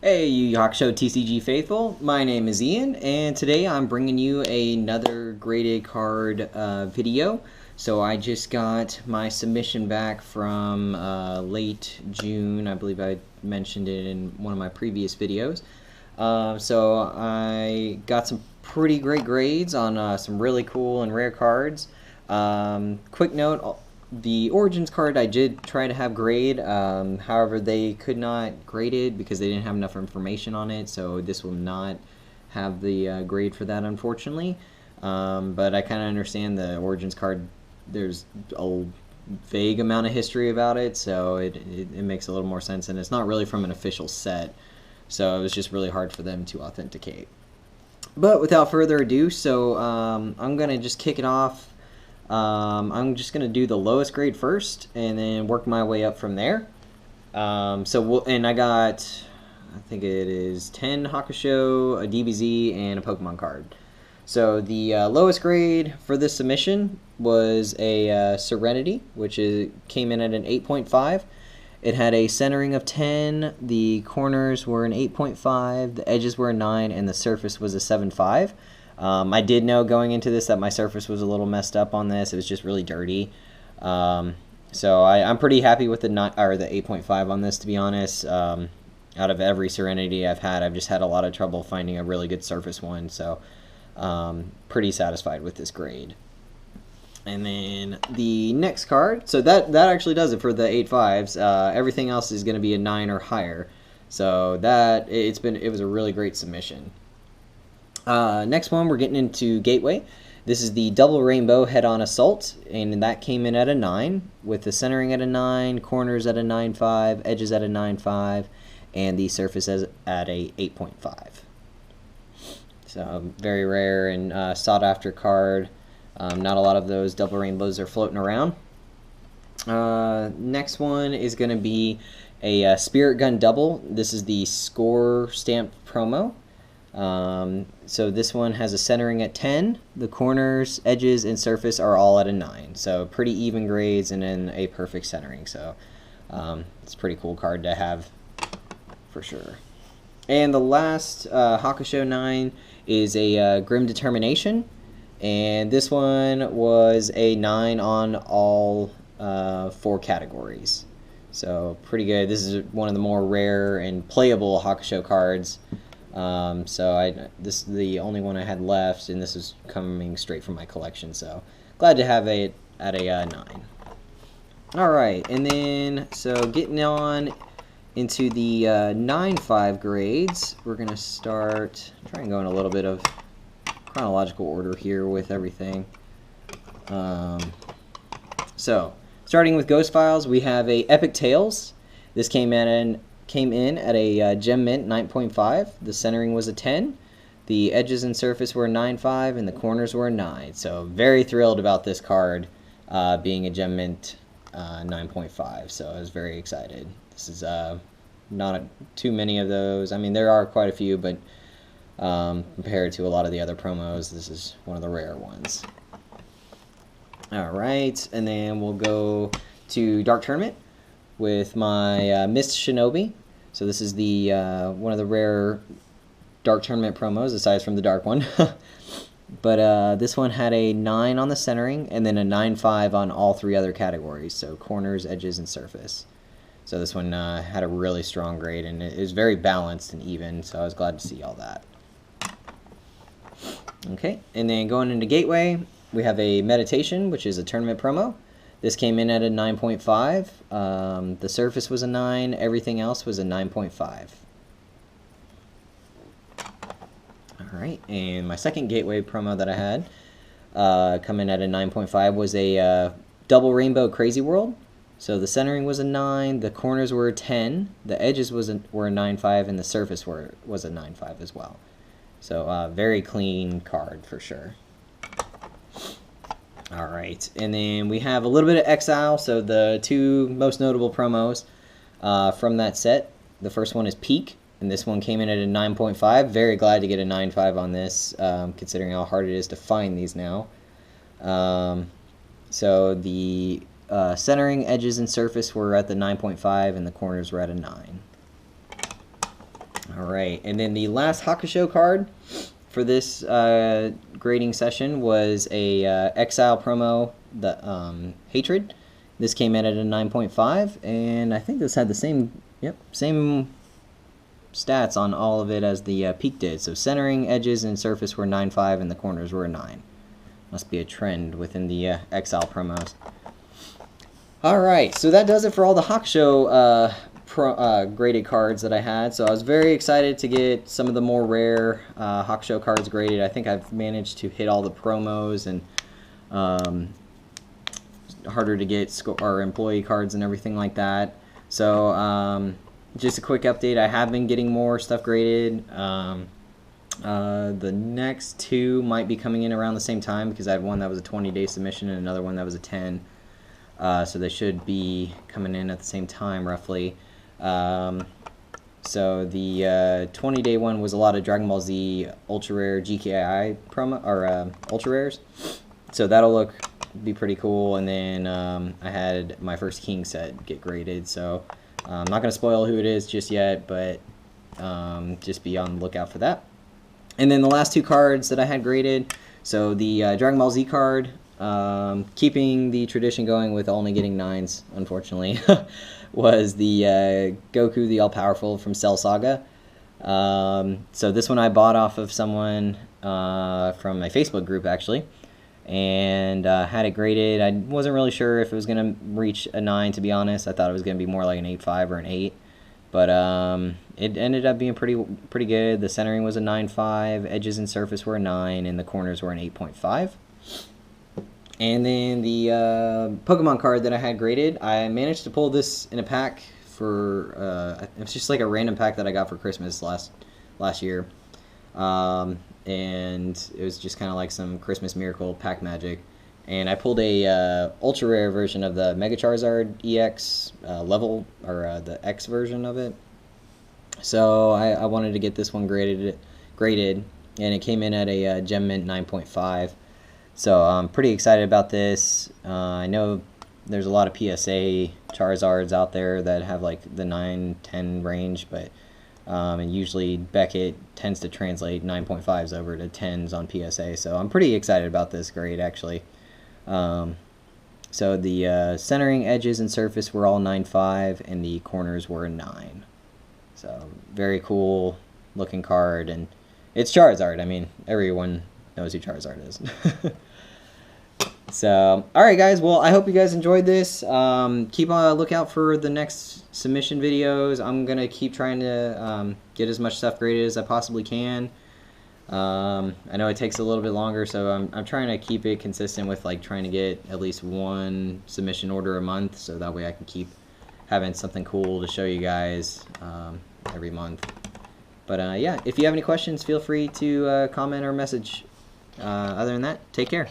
Hey, you Hakusho TCG faithful. My name is Ian, and today I'm bringing you another graded card video. So I just got my submission back from late June. I believe I mentioned it in one of my previous videos. So I got some pretty great grades on some really cool and rare cards. Quick note, the Origins card I did try to have grade, however they could not grade it because they didn't have enough information on it, so this will not have the grade for that, unfortunately. But I kind of understand the Origins card, there's a vague amount of history about it, so it makes a little more sense, and it's not really from an official set, so it was just really hard for them to authenticate. But without further ado, so I'm going to just kick it off. I'm just going to do the lowest grade first and then work my way up from there. And I got, I think it is 10 Hakusho, a DBZ, and a Pokemon card. So the lowest grade for this submission was a Serenity, which came in at an 8.5. It had a centering of 10, the corners were an 8.5, the edges were a 9, and the surface was a 7.5. I did know going into this that my surface was a little messed up on this. It was just really dirty. So I'm pretty happy with the 8.5 on this, to be honest. Out of every Serenity I've had, I've just had a lot of trouble finding a really good surface one. So pretty satisfied with this grade. And then the next card, so that actually does it for the 8.5s. Everything else is going to be a 9 or higher. So it was a really great submission. Next one, we're getting into Gateway. This is the Double Rainbow Head-On Assault, and that came in at a 9, with the centering at a 9, corners at a 9.5, edges at a 9.5, and the surface at a 8.5. So very rare and sought-after card. Not a lot of those Double Rainbows are floating around. Next one is going to be a Spirit Gun Double. This is the Score Stamped promo. So this one has a centering at 10. The corners, edges, and surface are all at a 9. So pretty even grades and then a perfect centering. So it's a pretty cool card to have for sure. And the last Hakusho 9 is a Grim Determination. And this one was a 9 on all 4 categories. So pretty good. This is one of the more rare and playable Hakusho cards. This is the only one I had left, and this is coming straight from my collection, so glad to have it at a 9. Alright, and then, so getting on into the 9.5 grades, we're going to try and go in a little bit of chronological order here with everything. So, starting with Ghost Files, we have a Epic Tales. This came in at a Gem Mint 9.5. The centering was a 10. The edges and surface were a 9.5, and the corners were a 9. So very thrilled about this card being a Gem Mint 9.5. So I was very excited. This is not too many of those. I mean, there are quite a few, but compared to a lot of the other promos, this is one of the rare ones. Alright, and then we'll go to Dark Tournament with my Mist Shinobi. So this is the one of the rare Dark Tournament promos, aside from the dark one. But this one had a 9 on the centering, and then a 9.5 on all 3 other categories, so corners, edges, and surface. So this one had a really strong grade, and it was very balanced and even, so I was glad to see all that. Okay, and then going into Gateway, we have a Meditation, which is a tournament promo. This came in at a 9.5. The surface was a 9. Everything else was a 9.5. Alright, and my second Gateway promo that I had come in at a 9.5 was a Double Rainbow Crazy World. So the centering was a 9. The corners were a 10. The edges were a 9.5, and the surface was a 9.5 as well. So very clean card for sure. Alright, and then we have a little bit of Exile, so the 2 most notable promos from that set. The first one is Peak, and this one came in at a 9.5. Very glad to get a 9.5 on this, considering how hard it is to find these now. So the centering, edges, and surface were at the 9.5, and the corners were at a 9. Alright, and then the last Hakusho card for this grading session was a Exile promo, the Hatred. This came in at a 9.5, and I think this had the same stats on all of it as the peak did. So centering, edges, and surface were 9.5, and the corners were a 9. Must be a trend within the Exile promos. Alright, so that does it for all the Hakusho graded cards that I had. So I was very excited to get some of the more rare Hakusho cards graded. I think I've managed to hit all the promos, and harder to get our employee cards and everything like that. So just a quick update, I have been getting more stuff graded. The next two might be coming in around the same time, because I had one that was a 20-day submission and another one that was a 10. So they should be coming in at the same time, roughly. So the 20-day one was a lot of Dragon Ball Z Ultra Rare GKI promo, or Ultra Rares. So that'll be pretty cool. And then I had my first King set get graded. So I'm not going to spoil who it is just yet, but just be on the lookout for that. And then the last two cards that I had graded, so the Dragon Ball Z card, keeping the tradition going with only getting 9s, unfortunately, was the Goku the All-Powerful from Cell Saga. So this one I bought off of someone from my Facebook group, actually, and had it graded. I wasn't really sure if it was going to reach a 9, to be honest. I thought it was going to be more like an 8.5 or an 8. But it ended up being pretty good. The centering was a 9.5, edges and surface were a 9, and the corners were an 8.5. And then the Pokemon card that I had graded, I managed to pull this in a pack for, it was just like a random pack that I got for Christmas last year. And it was just kind of like some Christmas Miracle pack magic. And I pulled a ultra rare version of the Mega Charizard EX level, or the X version of it. So I wanted to get this one graded, and it came in at a Gem Mint 9.5. So I'm pretty excited about this. I know there's a lot of PSA Charizards out there that have like the 9-10 range, but and usually Beckett tends to translate 9.5s over to 10s on PSA. So I'm pretty excited about this grade, actually. So the centering, edges, and surface were all 9.5, and the corners were a 9. So very cool looking card, and it's Charizard. I mean, everyone knows who Charizard is. So, alright guys, well, I hope you guys enjoyed this. Keep a lookout for the next submission videos. I'm going to keep trying to get as much stuff graded as I possibly can. I know it takes a little bit longer, so I'm trying to keep it consistent with like trying to get at least one submission order a month, so that way I can keep having something cool to show you guys every month. But yeah, if you have any questions, feel free to comment or message. Other than that, take care.